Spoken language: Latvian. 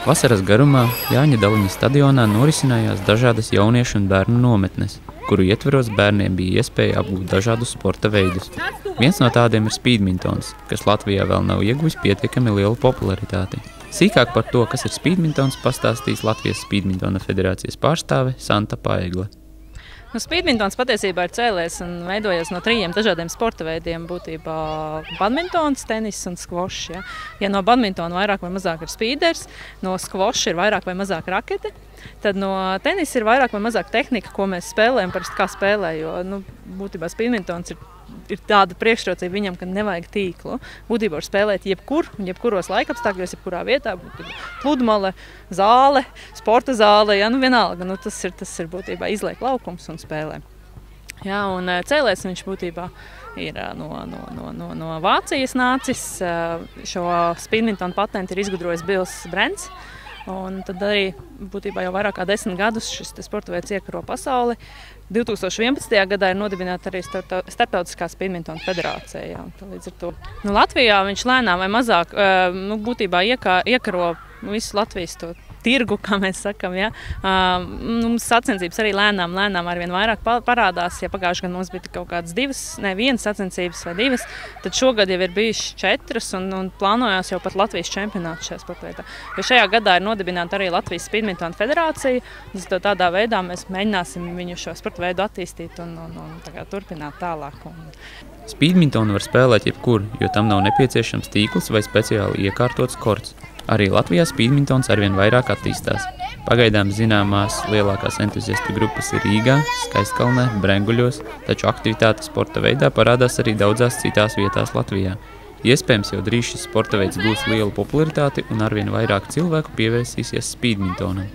Vasaras garumā Jāņa Daliņa stadionā norisinājās dažādas jauniešu un bērnu nometnes, kuru ietveros bērniem bija iespēja apgūt dažādus sporta veidus. Viens no tādiem ir spīdmintons, kas Latvijā vēl nav ieguvis pietiekami lielu popularitāti. Sīkāk par to, kas ir spīdmintons, pastāstīs Latvijas Spīdmintona federācijas pārstāve Santa Paegle. Spīdmintons patiesībā ir cēlies un veidojies no 3 dažādiem sporta veidiem, būtībā badmintons, tenis un skvošs. Ja no badmintona vairāk vai mazāk ir spīders, no skvoša ir vairāk vai mazāk rakete, tad no tenisa ir vairāk vai mazāk tehnika, ko mēs spēlējam, parasti kā spēlē, jo būtībā spīdmintons ir tāda priekšrocība viņam, ka nevajag tīklu. Būtībā var spēlēt jebkur un jebkuros laikapstākļos, jebkurā vietā, pludmale, zāle, sporta zāle, vienalga. Tas ir būtībā izliek laukums un spēlē. Un cēlēs viņš būtībā ir no Vācijas nācis. Šo spīdmintonu patentu ir izgudrojis Bils Brents. Un tad arī būtībā jau vairāk kā 10 gadus šis sporta veids iekaro pasauli. 2011. gadā ir nodibināta arī Starptautiskā spīdmintona federācija. Līdz ar to Latvijā viņš lēnām vai mazāk būtībā iekaro visu Latvijas to tirgu, kā mēs sakam. Mums sacensības arī lēnām arvien vairāk parādās. Ja pagājušajā gadā mums bija kaut kādas 1 sacensības vai 2, tad šogad jau ir bijušas 4 un plānojās jau pat Latvijas čempionāts šajā sporta veidā. Jo šajā gadā ir nodibināta arī Latvijas Spīdmintona federācija. Tādā veidā mēs mēģināsim viņu šo sporta veidu attīstīt un turpināt tālāk. Spīdmintonu var spēlēt jebkur, jo tam nav nepieciešams tīkls vai speciāli iekārtots korts. Arī Latvijā spīdmintons arvien vairāk attīstās. Pagaidām zināmās lielākās entuziastu grupas ir Rīgā, Skaistkalnē, Brenguļos, taču aktivitāte sporta veidā parādās arī daudzās citās vietās Latvijā. Iespējams, jau drīz šis sporta veids gūs lielu popularitāti un arvien vairāk cilvēku pievērsīsies spīdmintonam.